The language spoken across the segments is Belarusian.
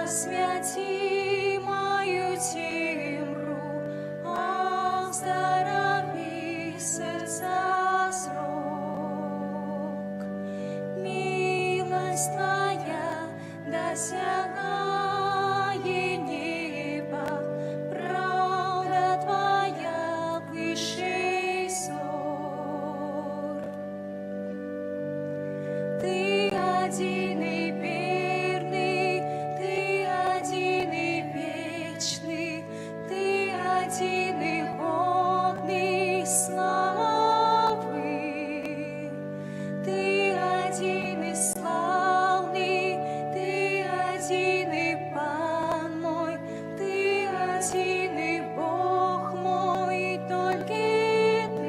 святі маю тімру, оздорові серця зрок. Милость Твоя досягає неба, правда Твоя вищий зор. Ты один и верный, Ты один и вечный, Ты один и годный славы. Ты один и славный, Ты один и Пан мой, Ты один и Бог мой, только Ты.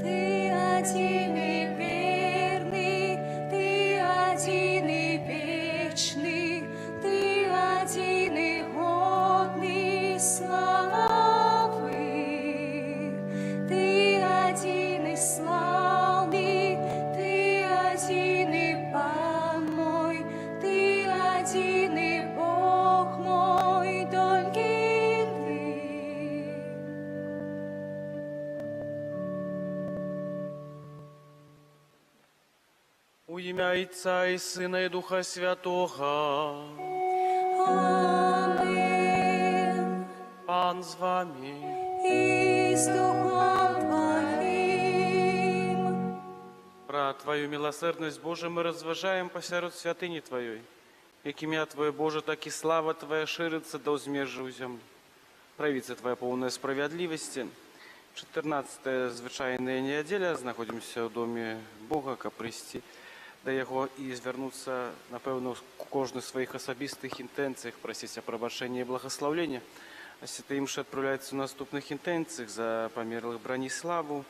Ты один и верный, Ты один и вечный, Ты один и годный славы. Ты один и славный, Ты один и Пан мой, Ты один и Бог мой, только Ты. У ім'я Отця і Сина і Духа Святого. Амин. Пан з вами. И с Духом Твоим. Про Твою милосердность, Боже, мы разважаем посеред святыни Твоей. Як ім'я Твое, Боже, так и слава Твоя ширится до узмежжя у землі. Правіться Твоя полная справедливости. 14-я звичайная неделя, знаходимся в доме Бога, каб прийти до Яго і звярнуцца, напэўна, у кожных своих асабістых інтэнцыях, прасіць о прабачэнні і благословлення. А святая імша адпраўляецца ў наступных інтэнцыях за памерлых Браніславу,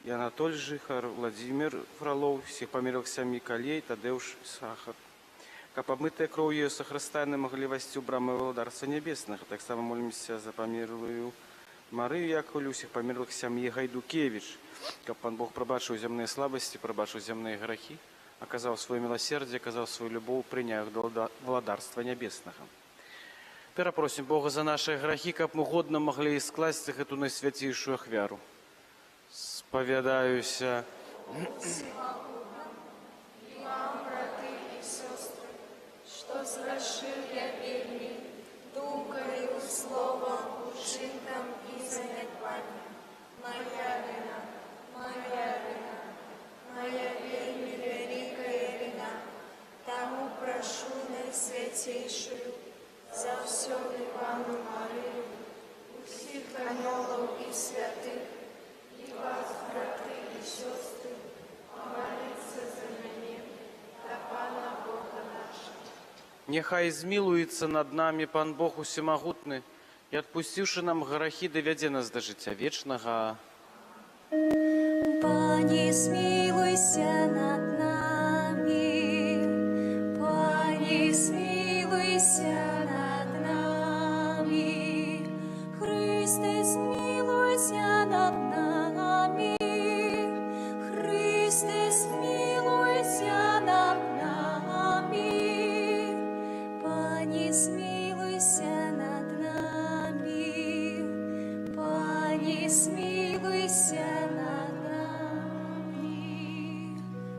і Анатоль Жыхар, Владимир Фролов, всіх памерлых сям'і Калей, Тадеуш Сахар. Каб абмытыя кроўю Ісуса Хрыста не маглі вайсці ў брамы Владарства Нябеснага. Таксама молімся за памерлую Марыю Яковлю, усіх памерлых сям'і Гайдукевич. Каб Пан Бог прабачыў земныя слабасці, прабачыў земныя грахі, аказаў сваё милосердие, аказаў свою любоў, прыняў іх до Владарства Нябеснага. Перапросім Бога за наши грахи, каб мы годна могли скласти гэту найсвятейшую ахвяру. Споведаюся. И вам, браты и сестры, что зграшил я вельми, думкою, словом, учинком и занятванием. Моя вина, моя вельми великая вина. Тому прошу наисвятейшую, за все Ивану Марию, всех анgelов и святых, и вас, браты и сестры, помолиться за меня, до Пана Бога нашего. Нехай змилуется над нами Пан Бог усемогутный, и отпустивши нам грехи, доведе нас до життя вечного. Пане, смилуйся над нами, Пане, смилуйся над нами, Христе, смилуйся над нами, Христе, смилуйся над нами, Пане, смилуйся над нами, Пане, смилуйся над нами.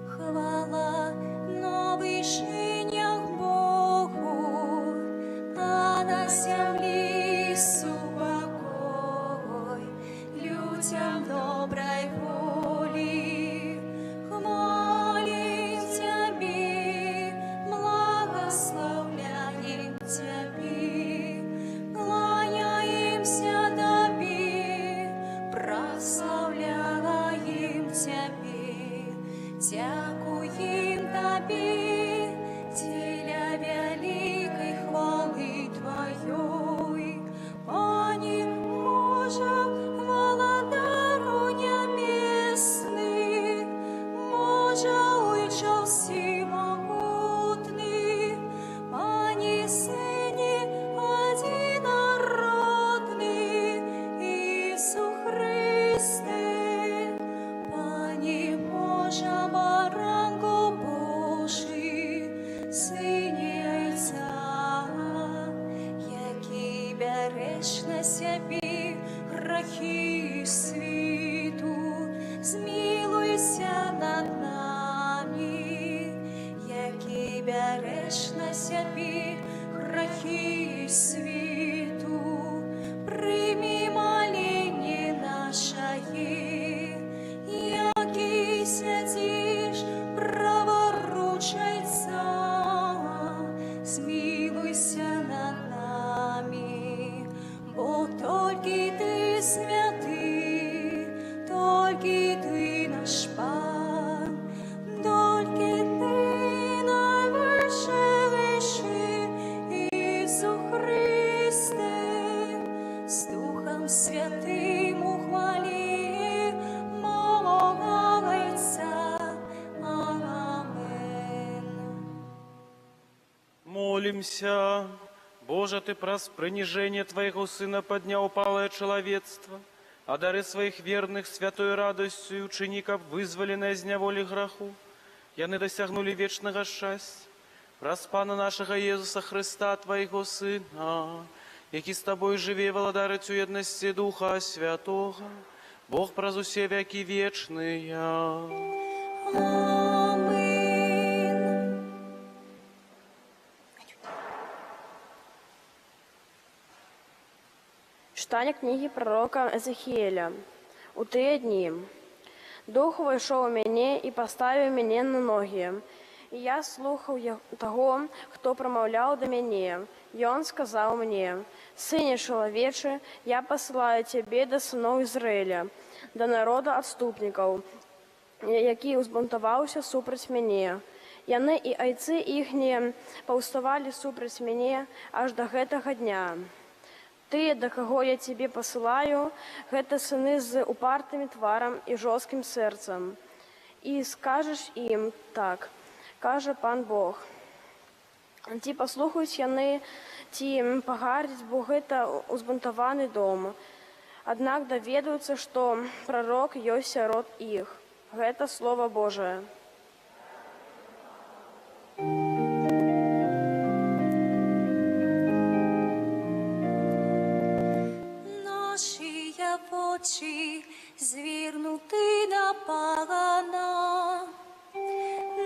Хвала новишнях Богу, а на землі супокой, людям доброй воли. Хвалим Тебе, благословляем Тебе, кланяемся Тебе, прославляем Тебе, дякуем Тебе, теля великой хвалы Твоей. береш на сябі грахи світу, змілуйся над нами, які береш на сябі грахи світу, прийми моління нашої, які сидиш праворуч Отця, змілуйся над нами, бо тільки ти святий, тільки ти наш Пан, тільки ти найважливіший, Ісус Христе, з Духом Святим у хвалі молиться. Амен. Молимся. Боже, Ты прос принижение Твоего Сына поднял упалое человечество, а дары Своих верных святой радостью учеников вызволенное из неволи граху, яны досягнули вечного счастья. Праз Пана нашего Иисуса Христа, Твоего Сына, який с Тобой живе, владарить у едности Духа Святого, Бог праз усе веки вечные. Амин. Читання книги пророка Езекіеля. У тыя дні Дух увайшов у мяне і паставіў мяне на ногі. І я слухаў таго, хто прамаўляў да мяне. Ён сказаў мне: «Сыне чалавечы, я пасылаю цябе да сыноў Ізраіля, да народа адступнікаў, які ўзбунтаваўся супраць мяне. Яны і айцы іхнія паўставалі супраць мяне аж да гэтага дня. Ты, да каго я цябе пасылаю, гэта сыны з упартым тварам і жорсткім сэрцам. І скажаш ім так, кажа Пан Бог. Ці паслухаюць яны, ці пагардзяць, бо гэта узбунтаваны дом. Аднак даведаюцца, што прарок ёсць сярод іх. Гэта Слова Божае». Наші очі звернуті на пана,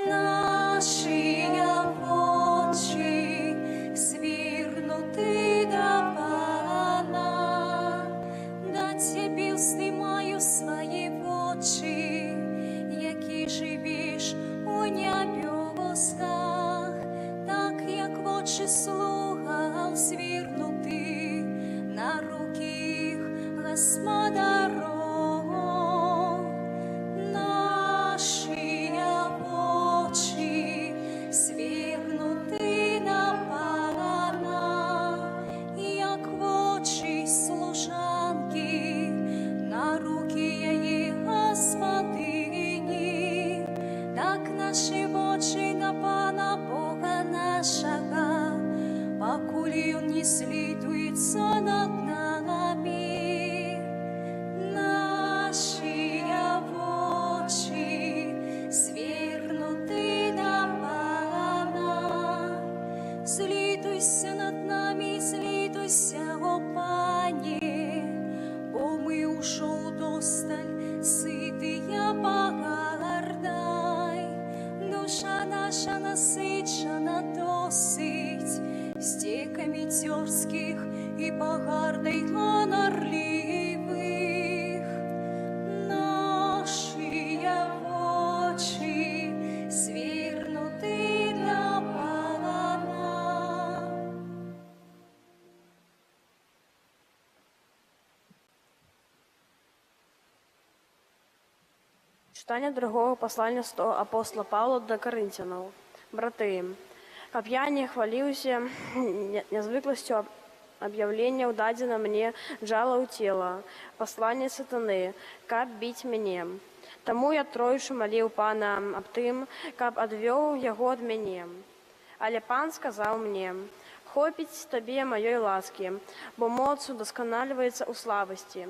наші очі звернуті на пана, на тебе вздимаю свої очі, які живеш у небеснах, так як очі слуга звернуті на руки їх Господаро. Наші очі звернуті на пана, як очі служанки на руки її Господині, так наші очі на пана Бога нашого, покуль он не слідується над нами. Наші очі звернуті на пана, злітуйся над нами, злітуйся, о Пані, бо ми уже удосталь сития погардай, душа наша насичена досить стеками терских и погардой гонорливых. Наши очи звернуты на пана. Читання другого послання апостола Павла до Коринтянаў. Браты, каб я не хваліўся нязвыкласцю аб'яўлення дадзена мне джалаў цела, пасланне сатаны, каб біць мяне. Таму я тройчы маліў Пана аб тым, каб адвёў яго ад мяне. Але Пан сказаў мне: «Хопіць табе маёй ласкі, бо моц удасканальваецца ў слабасці.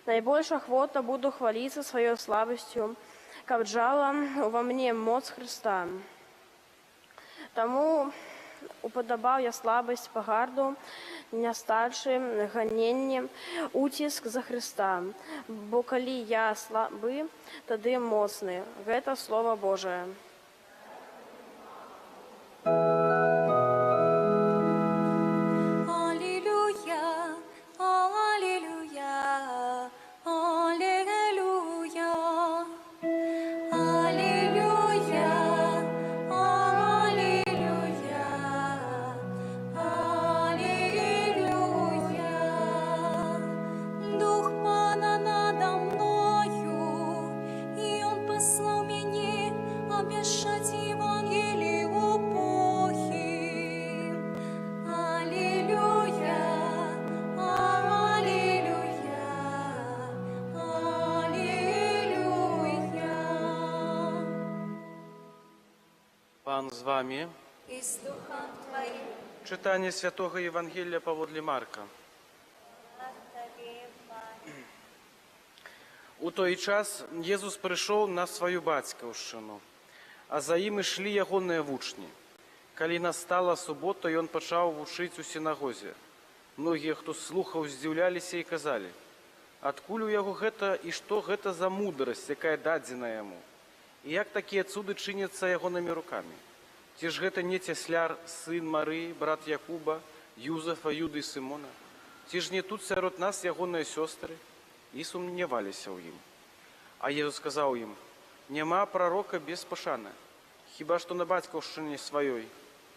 Найбольш ахвотна буду хваліцца сваёй слабасцю, каб джала ува мне моц Хрыста. Таму уподобав я слабость погарду, нястачы, ганенне, уціск за Христа. Бо калі я слабы, тады моцны. Гэта Слово Божие. Аллилуйя, аллилуйя, аллилуйя. Аллилуйя, аллилуйя, аллилуйя. Дух Пана надо мною, и Он послал меня обещать Евангелие убогим. Аллилуйя, аллилуйя, аллилуйя. Пан з вами. И с Духом Твоим. Читання Святого Євангелія паводле Марка. У той час Єсус прийшов на свою батьківщину, а за ім ішлі ягоныя вучні. Калі настала субота, ён пачаў вучыць у сінагозе. Многія, хто слухаў, здзіўляліся і казалі: адкуль у яго гэта і што гэта за мудрасць, якая дадзена яму? І як такія цуды чыняцца ягонымі рукамі? Ці ж гэта не цясляр, сын Марыі, брат Якуба, Юзафа, Юды і Сымона? Ці ж не тут сярод нас ягоныя сёстры? І сумняваліся ў ім. А Езус сказаў ім: няма прарока без пашаны, хіба што на бацькаўшчыне сваёй,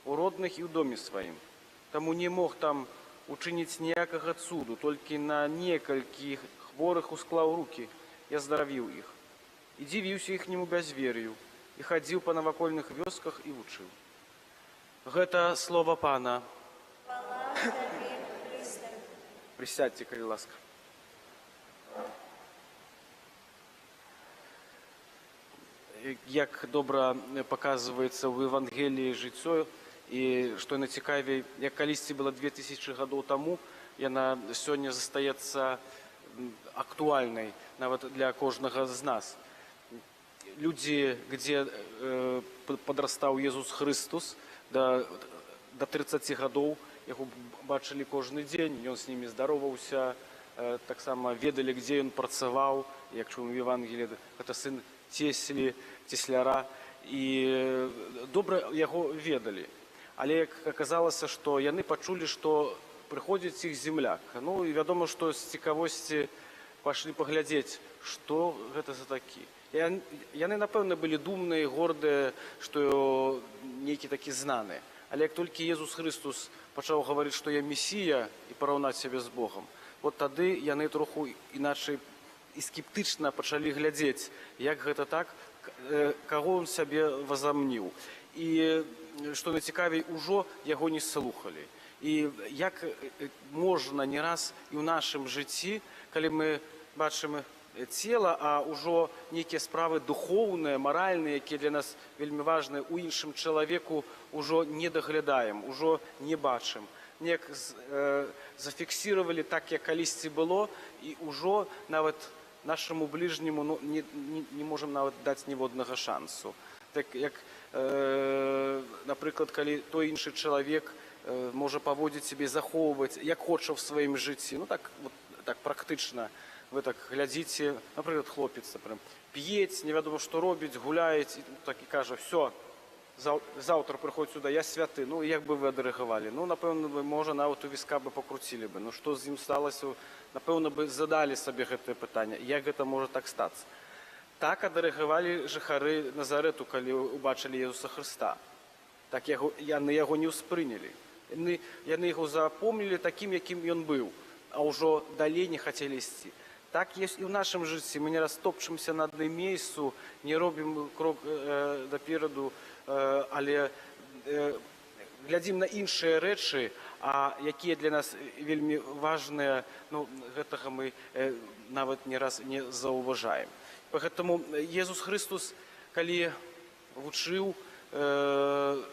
у родных і ў доме сваім. Таму не мог там учыніць ніякага цуду, толькі на некалькі хворых усклаў рукі і аздаравіў іх. І дзівіўся іхняму бязвер'ю, і хадзіў па навакольных вёсках і вучыў. Гэта слова Пана. Хвала Тебе, Христе. Присядьте, калі ласка. Як добра паказваецца ў Евангеліі жыццё, і што найцікавей, як калісьці было 2000 гадоў таму, яна сёння застаецца актуальнай нават для кожнага з нас. Людзі, дзе падрастаў Езус Христус, да 30 гадоў яго бачылі кожны дзень, ён з німі здароваўся, таксама ведалі, дзе ён працаваў, як чуем у Евангеліі, гэта сын цесляра, і добра яго ведалі. Але як аказалася, што яны пачулі, што прыходзіць іх земляк. Ну і вядома, што з цікавосці пашлі паглядзець, што гэта за такі. Яны, напэўна, былі думныя, гордыя, што нейкі такі знаны. Але як толькі Езус Христус пачаў гаварыць, што я Месія, і параўнаць сябе з Богом, от тады яны троху іначай і скептычна пачалі глядзець, як гэта так, каго он сябе возомніў. І, што найцікавей, ужо яго не слухалі. І як можна не раз і ў нашым жыцці, калі мы бачым цела, а ўжо нейкія справы духоўныя, маральныя, якія для нас вельмі важныя, у іншым чалавеку ўжо не даглядаем, ужо не бачым. Неяк зафіксіравалі так, як калісьці было, і ўжо нават нашаму бліжняму не можам нават даць ніводнага шансу. Так як, напрыклад, калі той іншы чалавек можа паводзіць сябе, захоўваць, як хоча ў сваім жыцці, ну так практычна, вы так глядзіце, напрыклад, хлопец, п'ець, невядома што робіць, гуляець, і так і кажа: все, заўтра прыходзь сюда, я святы. Ну, як бы вы адрэагавалі? Ну, напэўна, вы, можа, нават у віска бы пакруцілі бы. Ну, што з ім сталася? Напэўна, бы задалі сабе гэтае пытанне. Як гэта можа так стацца? Так адрэагавалі жыхары Назарэту, калі убачылі Езуса Хрыста. Так яны яго не ўспрынялі. Яны яго запомнілі такім, якім ён быў, а ўжо далей не хацелі ісці. Так ёсць і ў нашым жыцці. Мы не растопчымся на адным месцу, не робім крок напераду, але глядзім на іншыя рэчы, а якія для нас вельмі важныя, ну, гэтага мы нават не раз не заўважаем. Поэтому Езус Христус, калі вучыў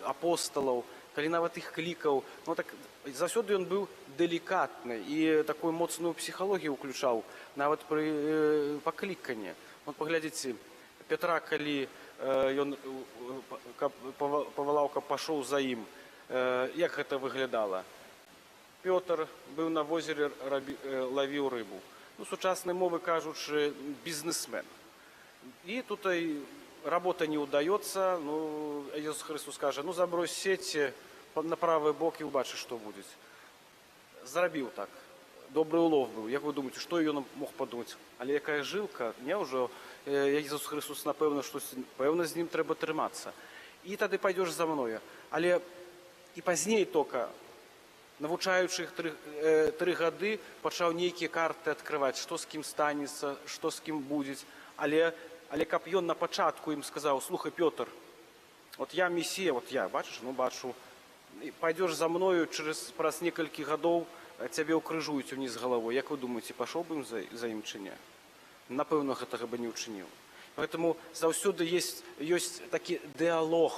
апосталаў, калі нават іх клікаў, ну так заўсёды ён быў далікатны і такую моцную псіхалогію ўключаў, нават пры пакліканні. Вот паглядзіце, Петра, калі ён павалаўка пашоў за ім, Як гэта выглядала? Пётр быў на возеры, лавіў рыбу. Ну, сучаснай мовы кажучы, бізнесмен. И тут работа не удается, ну, Иисус Христос скажет, ну, забрось сети на правый бок и убачишь, что будет. Зрабіў так. Добрый улов был. Як вы думаете, что ён мог подумать? Але якая жилка? Не уже Иисус Христос, напевно, певно, з ним треба триматися. І тады пойдешь за мною. Але і пазней только, навучаючи їх 3 гады, пачаў нейкія карты адкрываць, што з кім станецца, што з кім будзе. Але каб ён на пачатку ім сказаў, слухай, Пётр, вот я месія, вот я, бачыш, ну бачу, пойдешь за мною, праз некалькі гадоў цябе ўкрыжуюць уніз галавой. Як вы думаеце, пашоў бы ім за ім чи не? Напэўна, гэтага бы не ўчыніў. Поэтому заўсёды ёсць такі дыалог.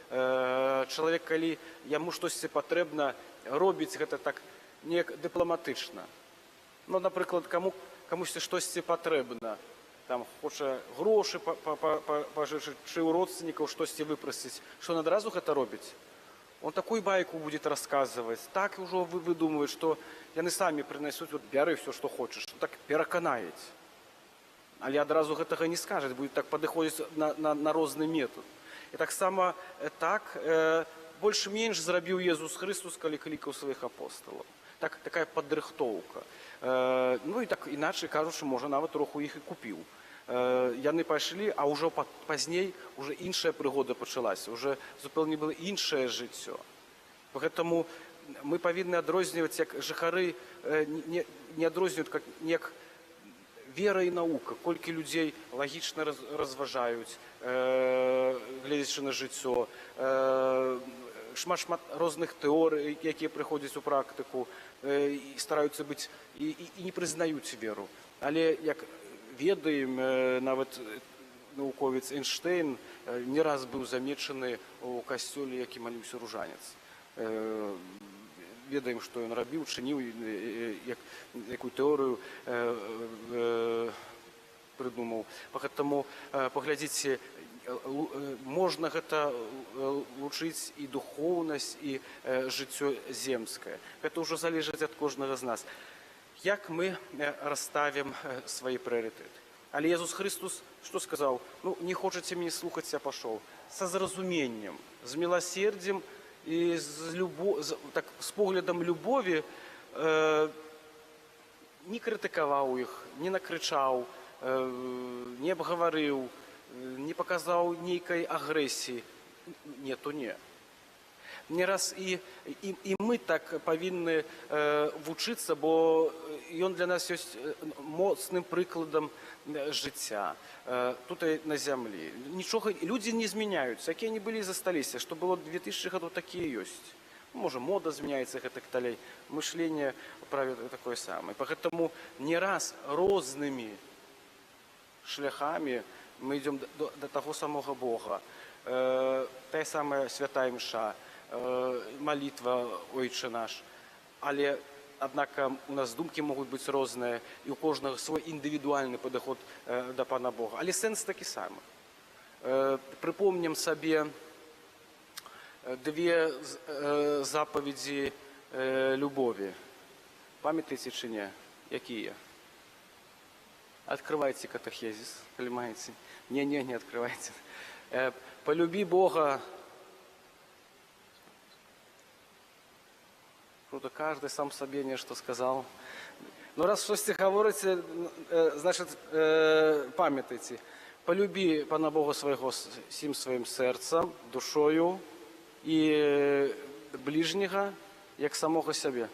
Чалавек, калі яму штосьці патрэбна, робіць гэта так неяк дыпламатычна. Ну, напрыклад, камусьці штосьці патрэбна, там хоча грошы пажычыць, чи у родственнікаў штосьці выпрасіць, што ён адразу гэта робіць? Он такую байку будет рассказывать, так уже выдумывают, что яны самі принесут, вот бяры все, что хочешь, так пераканаюць. Але адразу гэтага не скажет, будет так падыходзіць на розны метод. І так само так больш-менш зрабіў Иисус Христос, калі клікаў сваіх апостолаў. Такая падрыхтоўка. Ну і так іначай кажучы, можа нават троху іх і купіў. Яны пайшлі, а ўжо пазней уже іншая прыгода пачалася, уже зупэўне было іншае жыццё. Поэтому мы павінны адрозніваць, як жыхары не адрозніваюць як вера і наука, колькі людзей лагічна разважаюць, гледзячы на жыццё, шмат розных тэорый, якія прыходзяць у практыку, і стараюцца быць і не прызнаюць веру. Але як ведаем, нават навуковец Эйнштейн не раз быў замечаны у касцёле, які маліўся ружанец. Ведаем, што ён рабіў, чыніў, якую тэорыю прыдумаў. Поэтому паглядзіце, можна гэта лучыць і духоўнасць, і жыццё земскае. Гэта ўжо залежыць ад кожнага з нас. Як мы расставім свае прыярытэты. Але Иисус Христос што сказаў? Ну, не хочаце мяне слухаць, я пашоў. Са зразуменнем, з міласердзем і з поглядам любові не крытыкаваў іх, не накрычаў, не абгаварыў, не паказаў нейкай агрэсіі. Не, то не. Не раз і мы так павінны вучыцца, бо ён для нас ёсць моцным прыкладам жыцця тут на зямлі. Нічога, людзі не змяняюцца, якія не былі засталіся, што было 2000 гадоў, такія ёсць. Можа, мода змяняецца, гэтак далей, мышленне такое самае. Поэтому не раз рознымі шляхамі мы ідзём да таго самога Бога. Тая самая святая мша, молитва «Ойче наш». Але, однако, у нас думки могут быть розныя, і у кожнага свой індывідуальны падыход да Пана Бога. Але сэнс такі самы. Прыпомнім сабе 2 запаведзі любові. Памятаеце ці не? Якія? Открывайте катехезис, калі маеце. Не открывайте. Полюби Бога. Круто, каждый сам себе нечто сказал. Но раз щось говорите, значит, пам'ятайте. Полюби Пана Бога своего всім своїм серцем, душою і ближнього, як самого себе.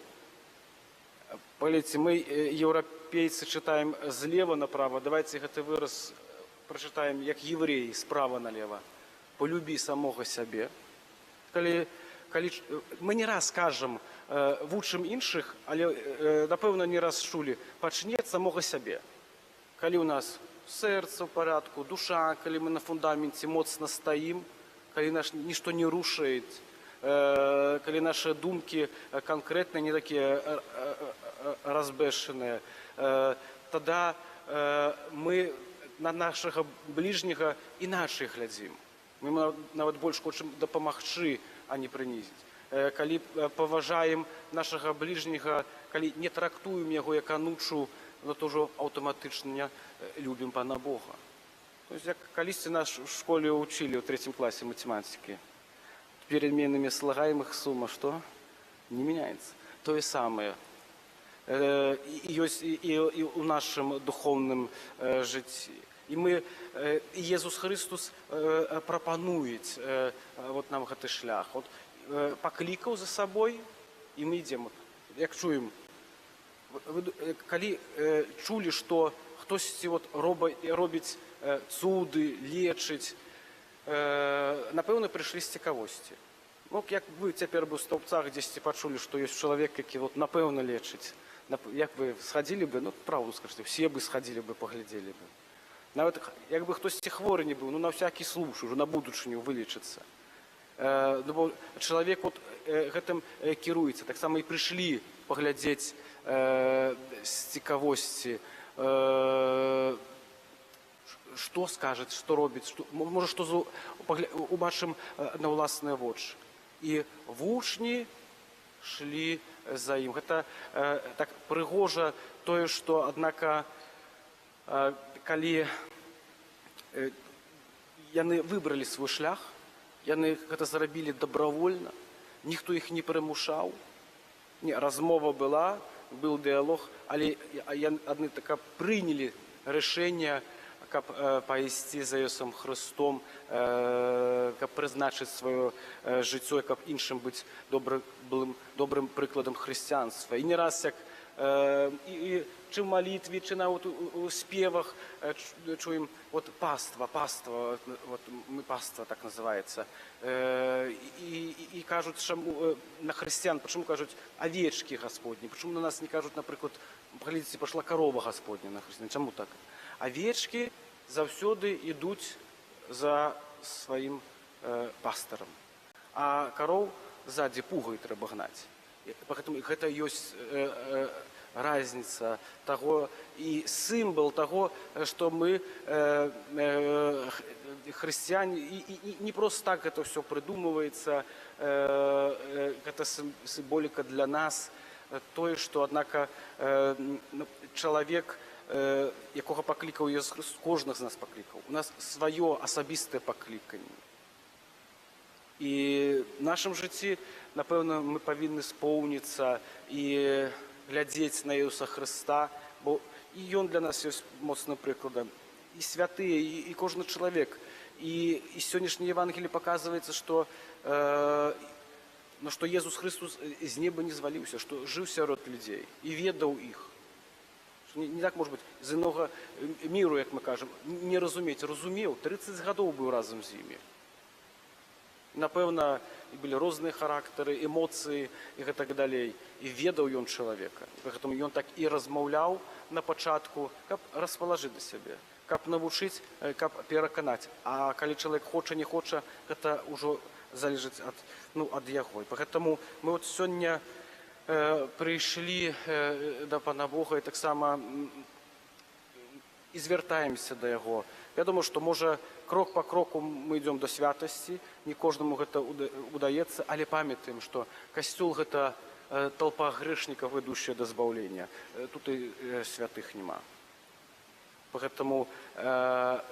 Поглядите, мы, европейцы, читаем слева направо. Давайте этот выраз прочитаем, як евреи, справа налево. Полюби самого себе. Мы не раз кажем, вучым іншых, але, напэўна, не раз чулі, пачне ад самога сябе. Калі у нас сэрца ў парадку, душа, калі мы на фундаменце моцна стаім, калі наш нішто не рушает, калі наши думкі канкрэтна не такія разбэшаныя, тада мы на нашага бліжняга іначай глядзім. Мы нават больш хочам дапамагчы, а не прынізіць. калі паважаем нашага бліжняга, калі не трактуем яго як анучу, но то ўжо аўтаматычна любім Пана Бога. То есть, як калісьці нас в школе учили в 3 классе математики, переменными слагаемых сумма, что? Не меняется. То же самое. И у нашем духовном житті. І ми, Єсус Христос пропонує вот нам гэты шлях. От, покликав за собою, і ми йдемо. Як чуємо, коли чули, що хтось от робить цуди, лечить, напевно, прийшли з цікавості. Ну, як ви тепер би в стовпцях десь почули, що є чоловік, який от, напевно лечить, як ви сходили би, ну, правду скажете, всі би сходили би, поглядели би. Навіть, якби хтось хворий не був, ну, на всякий случай, уже на будучиню вилічиться. Бо чоловік от гэтым кіруецца, так само і прыйшлі паглядзець з цікавосці, што скажет, што робіць, можа, што убачым на ўласныя вочы. І вучні шлі за ім. Гэта так прыгожа тое, што, аднака, калі яны выбралі свой шлях, яны гэта зрабілі добровольна, ніхто іх не прымушаў. Не, размова была, быў дыялог, але яны так прынялі рашэнне, каб пайсці за Ісусом Христом, каб прызначыць сваё жыццё, каб іншым быць добрым прыкладам хрысціянства. І не раз, як і чи в молитві, чи на у співах чуємо от паства, от паства так називається. І кажуть, що на християн, чому кажуть овечки Господні, чому на нас не кажуть, наприклад, поглядите, пішла корова Господня на християн, чому так? Овечки завсюди йдуть за своїм пастором, а коров ззаді пугою треба гнати. Поэтому это есть разница того и символ того, что мы христиане, и не просто так это все придумывается, это символика для нас, то, что, однако, человек, якого покликав Ісус, кожен з нас покликав. У нас своє особисте покликання. І в нашому житті, напевно, ми повинні сповнитися і глядіти на Ісуса Христа, бо і Він для нас є моцним прикладом. І святий, і кожен чоловік. І сьогоднішнє Євангеліє показується, що Ісус Христос з неба не звалився, що жив серед людей і відав їх. Не так, може бути, з іншого міру, як ми кажемо, не розуміти. Розумів, 30 років був разом з ними. Напевно, і були різні характери, емоції і так далі. І ведав він чоловіка. Тому він так і розмовляв на початку, щоб розположити себе, щоб навчити, щоб переконати. А коли чоловік хоче, не хоче, це вже залежить від його. Тому ми от сьогодні прийшли до Пана Бога і так само і звертаємося до Його. Я думаю, что, может, крок по кроку мы идем до святости, не каждому это удается, але памятаем, что костюл – это толпа грешников, идущая до избавления. Тут и святых нема. Поэтому,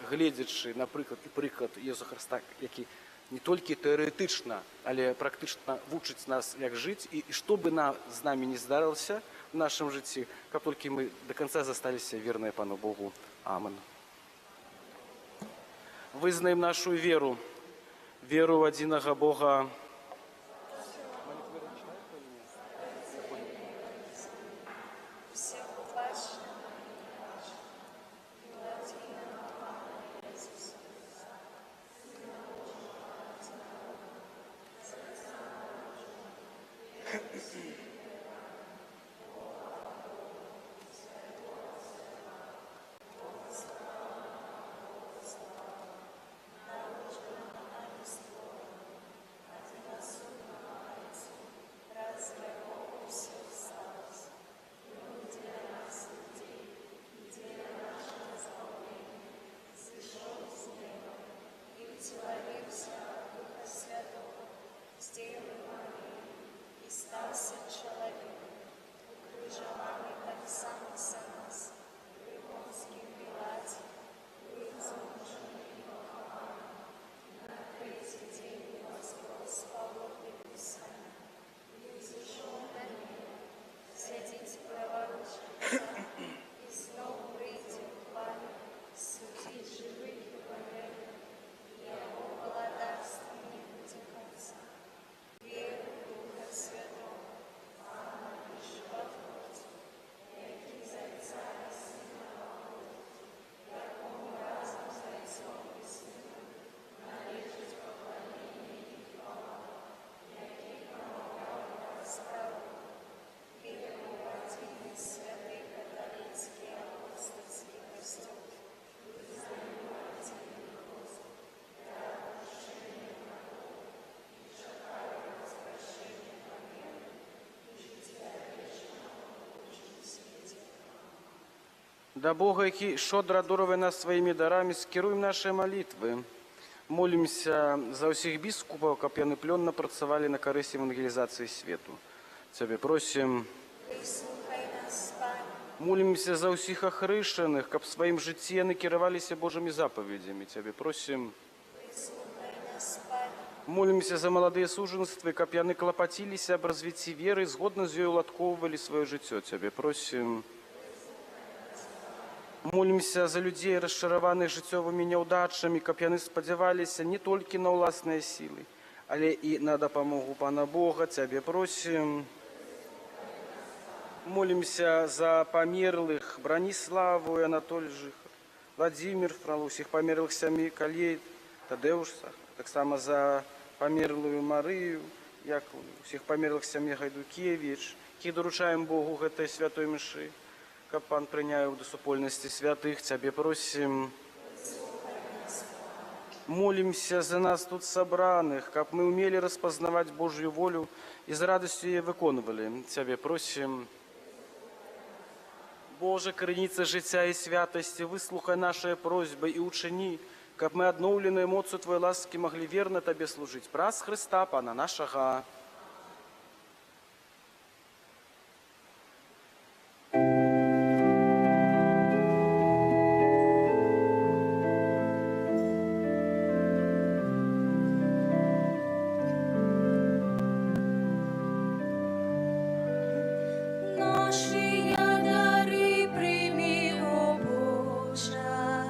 глядячи, наприклад, і приклад Ісуса Христа, який не тільки теоретично, але практично вчить нас, як жити, і що би з нами не здарилося в нашому житті, як тільки ми до кінця залишилися вірні Пану Богу. Амин. Вызнаем нашу веру в единого Бога. Да Бога, який щодро дарує нас своїми дарами, скеруємо наші молитви. Молимся за усіх біскупів, каб яны плённа працавалі на карысць евангелізації світу. Тебе просим. Вислухай нас, Пане. Молимся за усіх охрещених, каб своїм житті яны кіраваліся Божими заповедями. Тебе просим. Вислухай нас, Пане. Молимся за молодые суженствы, каб яны клапаціліся аб развіцці веры, згодна з ёй уладкоўвалі сваё жыццё. Тебе просим. Молимся за людей, расчараваных жыццёвымі няўдачамі, каб яны спадзяваліся не толькі на ўласныя сілы, але і на дапамогу Пана Бога. Тебе просим. Молимся за памерлых Браніславу і Анатоль Жихар, Владимир Фролов, усіх памерлых сямей Калей, Тадеуша, таксама за памерлую Марыю, Яковлю, усіх памерлых сямей Гайдукевич, які доручаем Богу гэтай святой мшы, каб Пан прыняў да супольнасці святых. Тебе просим. Молимся за нас тут собраных, каб мы умели распознавать Божью волю и с радостью ее выконывали. Тебе просим. Боже, крыніца жыцця і святости, выслухай наши просьбы и учини, каб мы адноўленыя моцу Твоей ласки могли верно Тебе служить. Праз Христа, Пана нашага. Наші дари прийми, о Боже,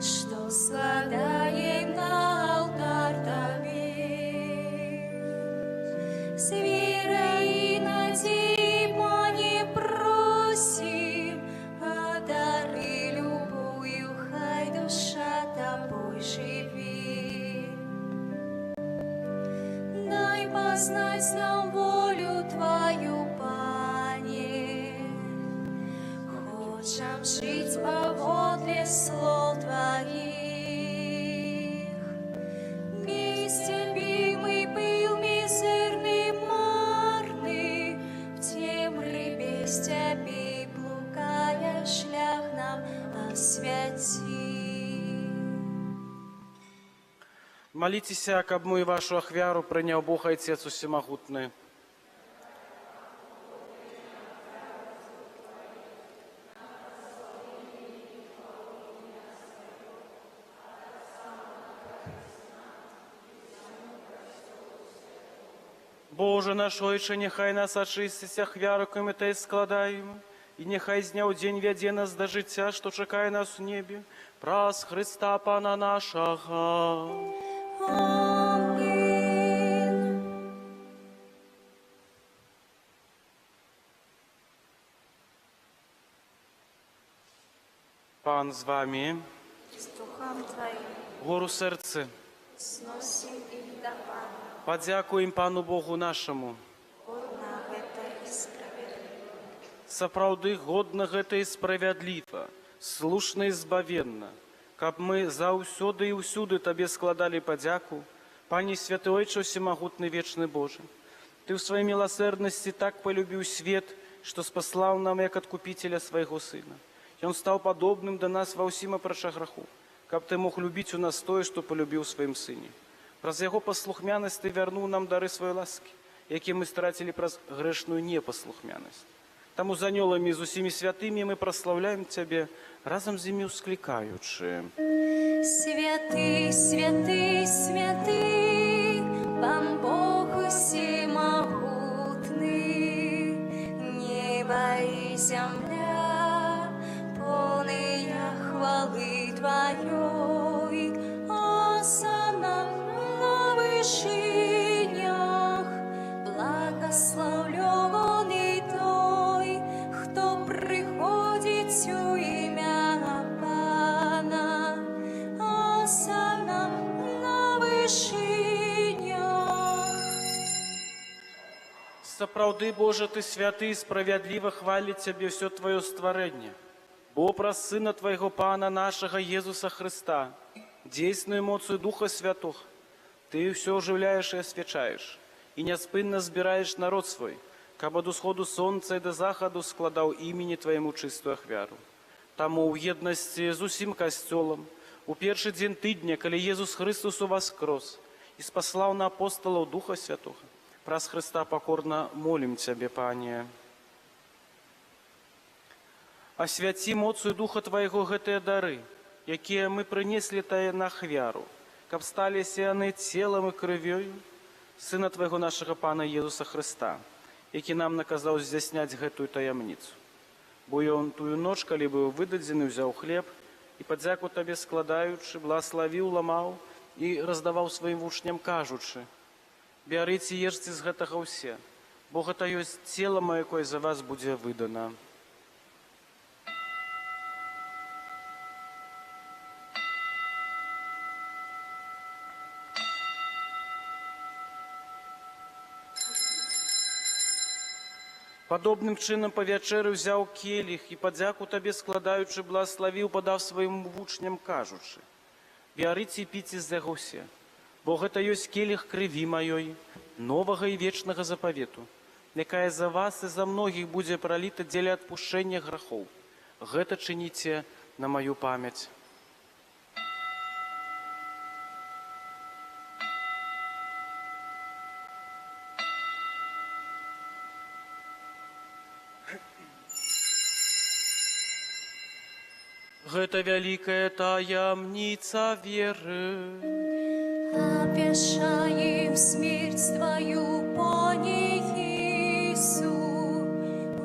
що складаєм на алтар Тобі. З вірою і надією, Пане, просим, а дари любую, хай душа Тобою живі. Дай познать нам волю Твою, Пане, хочем жить поводле слов Твоих. Бестерпимый был мизерный, марный, в темры без Тебя блукая, шлях нам освяти. Молитеся, каб мы вашу ахвяру прыняў Бог Отец усемагутны. Боже наш Ойче, нехай нас ачысціць ахвяру, каб мы тей складаем, і нехай з дня ў дзень вядзе нас да жыцця, што чакае нас у небе, праз Христа Пана нашага. Аминь. Пан з вами, З Духом Твоїм гору серце, зносим їх до Пана. падзякуем Пану Богу нашаму. Годна гэта і справядліва. Сапраўды годна гэта і справядліва, слушна і збавенна, каб мы заўсёды і ўсюды Табе складалі падзяку, Пане Святы Ойче Всемагутны Вечны Божы. Ты ў сваёй міласэрнасці так полюбіў свет, што спаслаў нам як адкупіцеля свайго Сына. Ён стаў падобным да нас ва ўсім апрача граху, каб Ты мог любіць у нас тое, што полюбіў сваім Сыне. Праз яго паслухмянасць Ты вярнуў нам дары сваёй ласкі, якія мы страцілі праз грэшную непаслухмянасць. Таму з анёламі і з усімі святымі мы праслаўляем Цябе, разам з імі ўсклікаючы. Святый, святый, святый, Пан Бог всемогутный, небо и земля, полные хвалы Твоей, осанна на вышинях, благословленный Той, кто приходит у имя Пана, осанна на вышинях. Сапраўды, Боже, Ты святы і справядліва хваліць Цябе ўсё Тваё стварэнне. Бо праз Сына Твайго Пана нашага Езуса Христа, дзейсную моцу Духа Святого, Ты ўсё оживляеш і асвячаеш, і няспынна збіраеш народ свой, каб ад усходу сонца і да захаду складаў імені Твайму чыстую ахвяру. Таму ў еднасці з усім касцёлам у першы дзень тыдня, калі Езус Христос уваскрос і спаслаў на апосталаў Духа Святога, праз Христа пакорна молім Цябе, Пане. Асвяці моцаю Духа Твайго гэтыя дары, якія мы прынеслі Тае на ахвяру, каб сталіся яны целам і крывёю Сына Твайго нашага Пана Езуса Христа, які нам наказаў здзяйсняць гэтую таямніцу. Бо Ён тую ноч, калі быў выдадзены, узяў хлеб і падзяку Табе складаючы, благаславіў, ламаў і раздаваў сваім вучням, кажучы: «Бярыце, ешце з гэтага ўсе, бо гэта ёсць цела маё, якое за вас будзе выдана». Падобным чынам па вячэры ўзяў келіх і падзяку Табе складаючы, благаславіў, падаў сваім вучням, кажучы: «Бярыце і піце з яго ўсе, бо гэта ёсць келіх крыві маёй, новага і вечнага запавету, якая за вас і за многіх будзе праліта дзеля адпушчэння грахоў. Гэта чыніце на маю памяць». Гэта вялікая таямніца веры. Обещаем смерть Твою, Пане Иису,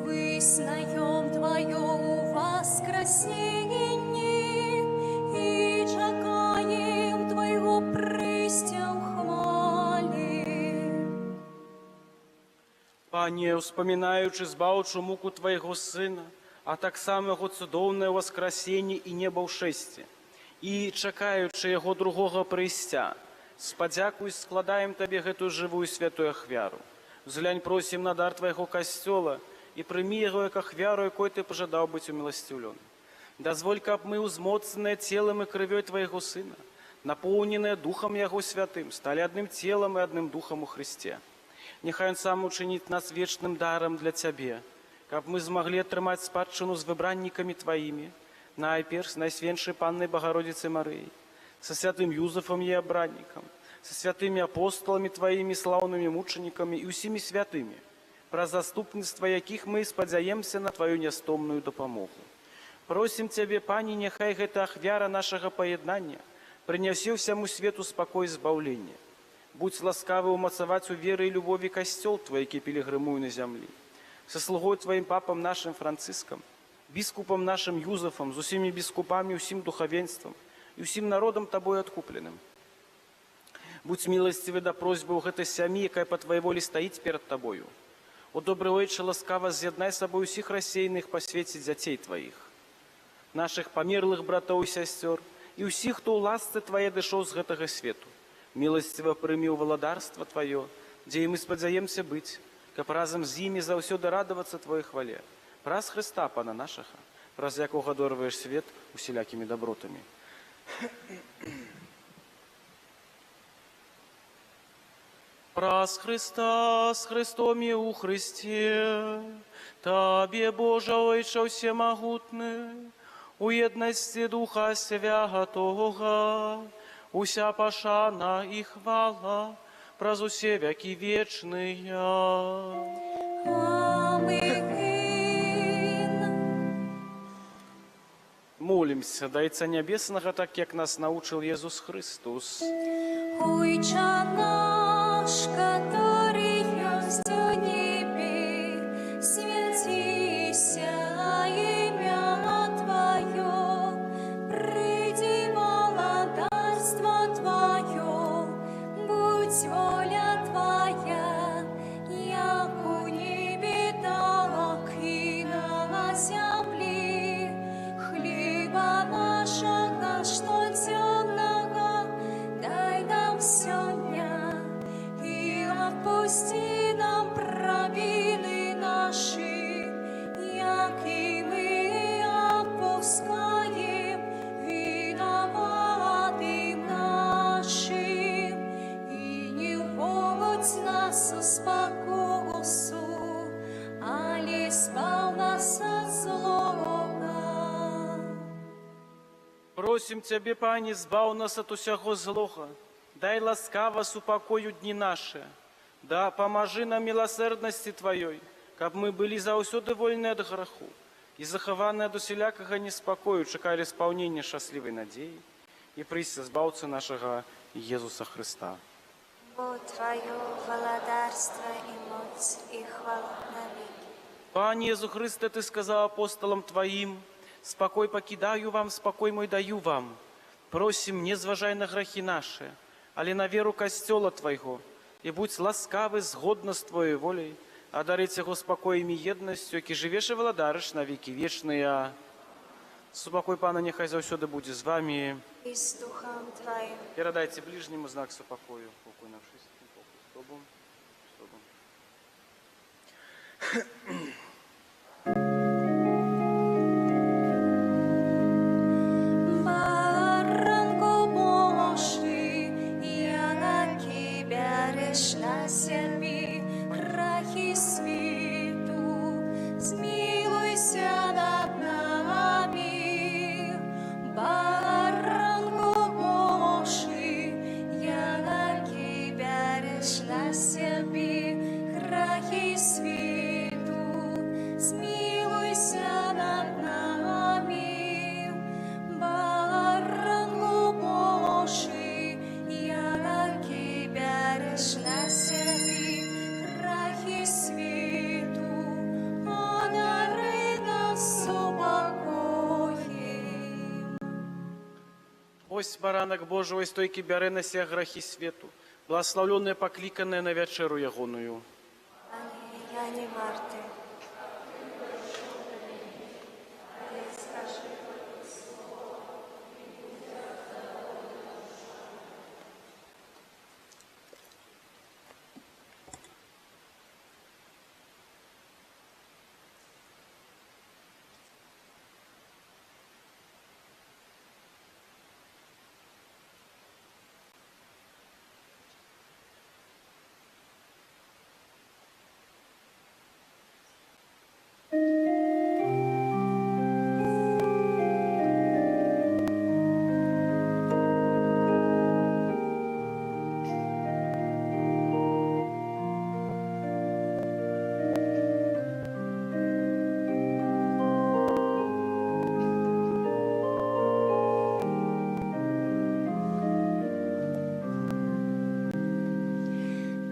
выснаем Твое воскресение и чекаем Твоего прыстя в хвале. Пане, успамінаючы збаўчу муку Твайго Сына, а таксама яго цудоўнае воскресенне і небаўшэсце, і чакаючы яго другога прыйсця, з падзякуй складаем Табе гэтую жывую святую ахвяру. Зглянь, просім на дар Твайго касцёла і прымі яго як ахвяру, якой Ты пажадаў быць уміласцівлёны. Дазволь, каб мы, узмоцненыя целам і крывёй Твайго Сына, напоўненыя Духам Яго Святым, сталі адным целам і адным Духам у Христе. Няхай Ён сам учыніць нас вечным дарам для Цябе, каб мы змаглі атрымаць спадчыну з выбраннікамі Тваімі, найперш Найсвеншай Паннай Багародзіцай Марыяй, са святым Юзафам і абраннікам, са святымі апосталамі Тваімі, слаўнымі мучанікамі і ўсімі святымі, праз заступніцтва якіх мы спадзяемся на Тваю нястомную дапамогу. Просім Цябе, Пане, няхай гэта ахвяра нашага паяднання прынясе ўсяму свету спакой і збаўленне. Будзь ласкавы ўмацаваць у веры і любові касцёл Твой, які пілігрымуе на зямлі. Со слугой Твоим папам нашим Франциском, біскупам нашим Юзафом, з усімі біскупамі, усім духавенствам і усім народам Табой адкупленым. Будь міласцівы да просьбы ў гэтай сям'і, якая па Тваёй волі стаіць перад Табою. О добры вечар, ласкава з'яднай сабой усіх рассеяных па свеце дзяцей Тваіх, нашых памерлых братоў і сясцёр і ўсіх, хто ў ласцы Твае дышоў з гэтага свету. Міласціва прымі ў валадарства Тваё, дзе і мы спадзяемся быць, каб разам з імі заўсёды радавацца Твоей хвале. Праз Христа, Пана нашага, праз якога дорваеш свет усялякімі дабротамі. Праз Христа, з Христом і у Христе, Табе, Божа Ойче всемогутны, у єдності Духа Святого, уся пашана і хвала, праз усе веки вечные. Аминь. Молимся, до Отца Небесного, так як нас научил Иисус Христос. Отче наш, который есть в небе, святися имя Твое, приди владарство Твое, будь воля Твоя, як у небе, так и на земле. Хлеба нашего, что темного, дай нам сегодня, и отпусти нам провины наши, як и мы отпускаем виноватым нашим, и не вводь нас в спокусу, али спал нас от злого. Просим Тебе, Пане, збав нас от усяго злога, дай ласкаво супокою дни наши, да поможи нам милосердности Твоей, каб мы были заўсёды вольны от граху и захаваны от усялякага неспокою, чекали исполнения счастливой надеи и прийся збавцы нашего Иисуса Христа. Бо Твое владарство и моц и хвала навеки. Пане Иисус Христе, Ты сказал апостолам Твоим: «Спокой покидаю вам, спокой мой даю вам. Просим, не зважай на грехи наши, але на веру костела Твоего, и будь ласкавы згодно с Твоей волей, одарить его спокоем и едностью, які живеш и владариш на веки вечные. Супокой Пана нехай заўсёды буде з вами. И с Духом Твоим. Передайте ближнему знак супокою. Покой навшись, покой с Тобом. Баранко Божий, я на Тебя реш на себе грехи світу, змилуйся над нами. Баранко Божий, я на Тебя реш на себе грехи світу, змилуйся над нами. Баранку Божий, я на Тебя реш на себе грехи світу, одари нас супокоєм. Ось баранок Божий, ось той, який бере на себя грехи свету, благословленное, покликанное на вечеру ягоную. Пане, я не варты.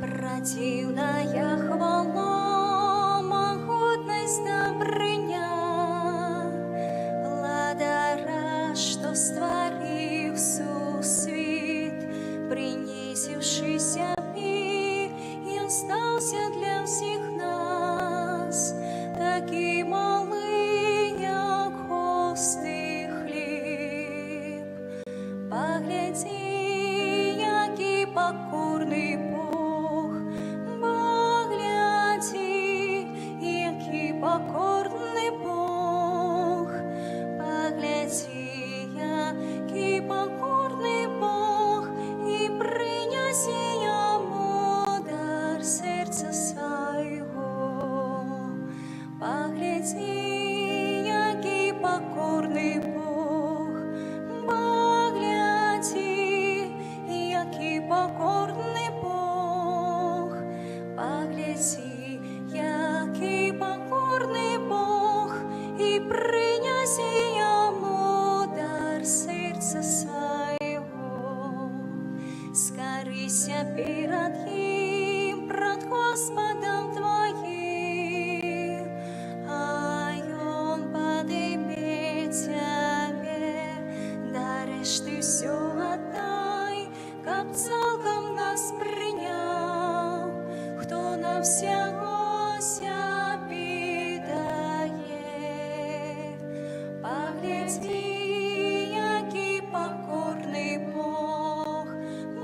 Противная хвала, могутность добрыня, владара, что створил сусвіт, принесившийся мир, и остался для всех нас, такий малий, як гостий хліб. Погляди, який покорний Бог, погляди, який покорний Бог, погляди, який покорний Бог, і приняси йому дар серця свого. Погляди, який покорний Бог, погляди, який покорний Бог, погляди, який покорний Бог, і приняси йому дар серця свого. Скорися перед ним, пред Господом твоим, а он поднимет тебе, даришь ты все отдай, как цалком нас принял, кто на всяко себе дає. Погляди, який покорний Бог,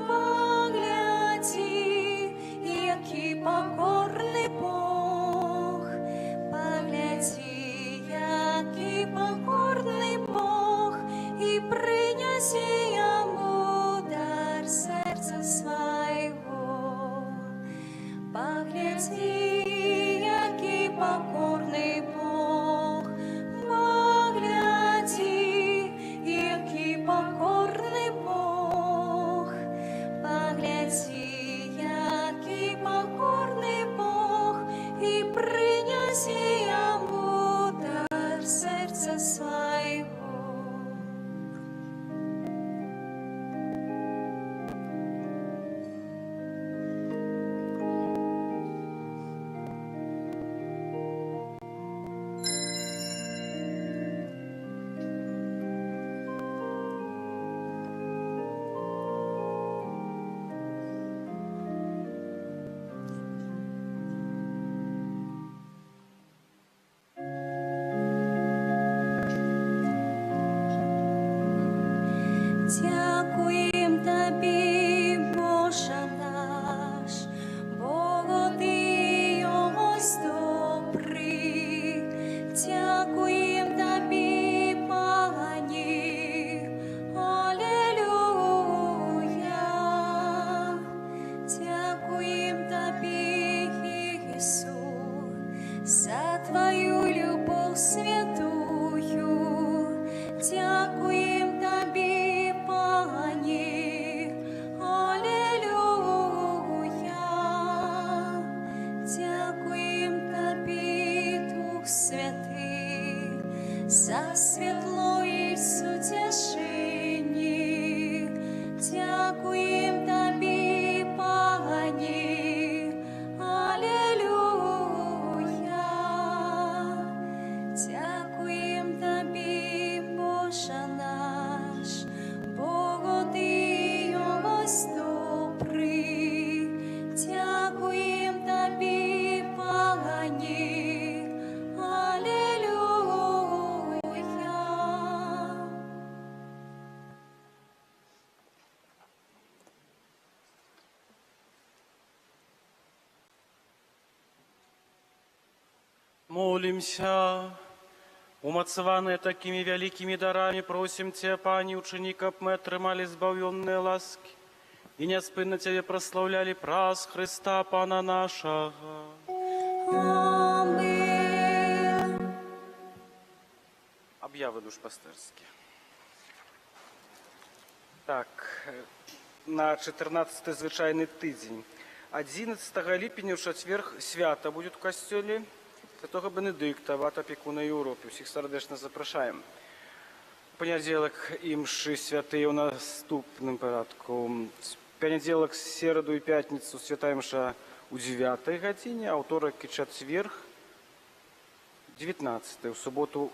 погляди, який покорний Бог, погляди, який покорний Бог, і приняси йому дар серця свого. Погляди, який покорний Бог, погляди, Твою любов святую, дякуєм Тобі, Пані, алілюя. Дякуєм Тобі, Дух Святий, за світло і сутішині. Дякуєм Тобі, Пані, алілюя. Дякуєм Тобі, Боже наш, Бого Ти ось добрий. Дякуєм Тобі, Пані, алілюя. Молимся. Умацаванные такими великими дарами, просим Тебя, Пани, ученика мы отрымали избавленные ласки, и неоспынно Тебе прославляли праз Христа, Пана нашего. Амин. Об'яви душпастерські. Так, на 14-й звичайний тиждень. 11 липня в четверг свято буде в костелі Святого Бенедикта, вата опікуна Європи. Всіх сердечно запрошуємо. В понеділок імші святі у наступним порядку. В понеділок, середу і п'ятницю свята імша у 9 годині, а второк і четверг 19, в суботу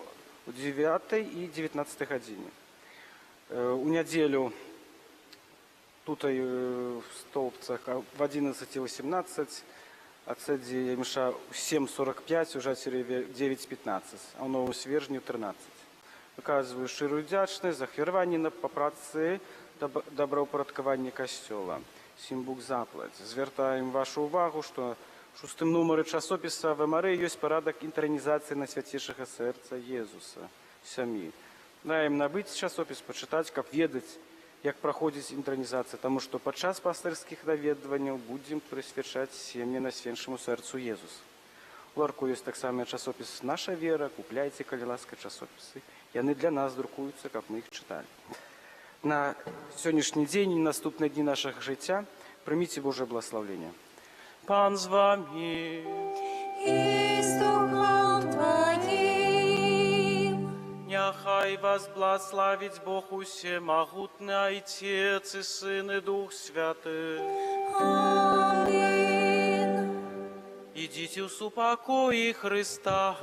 у 9 і 19 годині. У неділю тут в Столбцах в 11:18, а це імша у 7:45, уже 9:15, а в Новому Свержні у 13. Виказую щиру вдячність за хвилювання по праці та доброупорядкування костьола. Всім Бог заплать. Звертаємо вашу увагу, що в 6-м номері часописа Аве Марії є порядок інтронізації на святішого серця Єзуса самі. Даємо набити часопис, почитати, як ведати, як проходить інтронізація, тому що під час пастирських навідувань будемо присвячати сім'ї Найсвятішому серцю Єзуса. У ларку є так само часопис «Наша віра», купляйте, коли ласка, часописи. І вони для нас друкуються, як ми їх читали. На сьогоднішній день і наступні дні нашого життя прийміть Боже благословення. Пан з вами. И с Духом Твоим. Нехай вас благословить Бог усемогутный, Отец и Сын и Дух Святый. Амин. Идите в супокої Христа.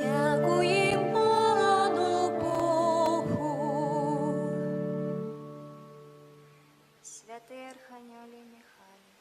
Дякуєм Пану Богу. Святий Архангеле Михайле,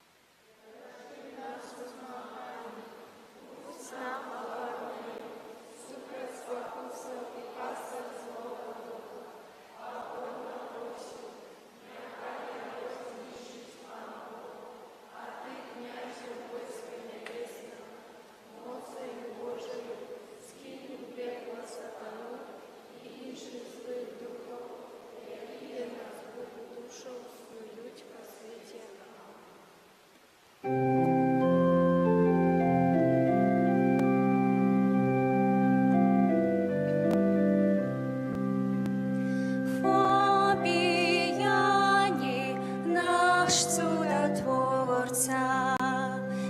Фабіяні, наш чудотворця,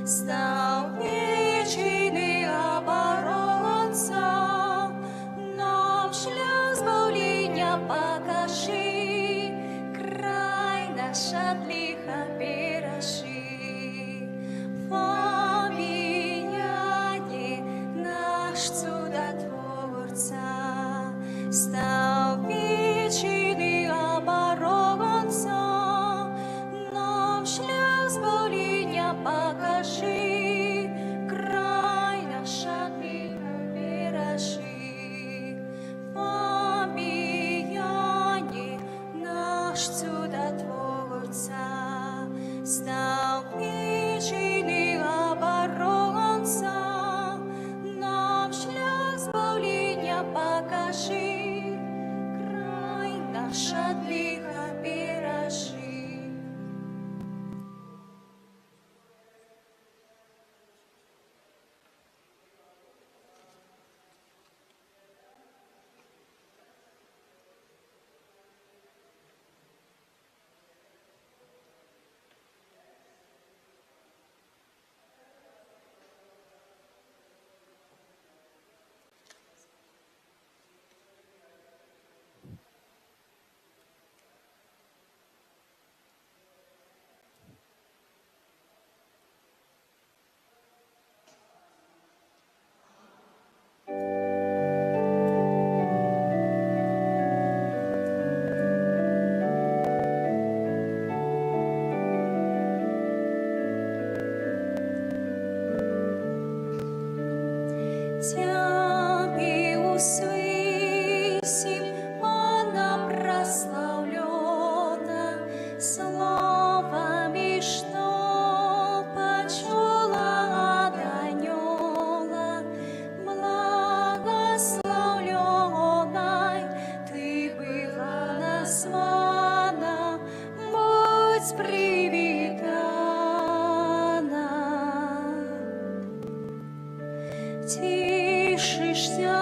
став вічний оборонця, нам шлях збавлення покажи, край наш от лиха бережи. Фабіяні, наш чудотворця, став вічний оборонця, нам шлях збавлення покажи, край наш от лиха бережи. Фабіяні, наш чудотворця, став вічний оборонця, нам шлях збавлення покажи, Тебе услышим, она прославлена словами, что почула от анёла. Благословленной ты была названа, будь привитана. Тишишься,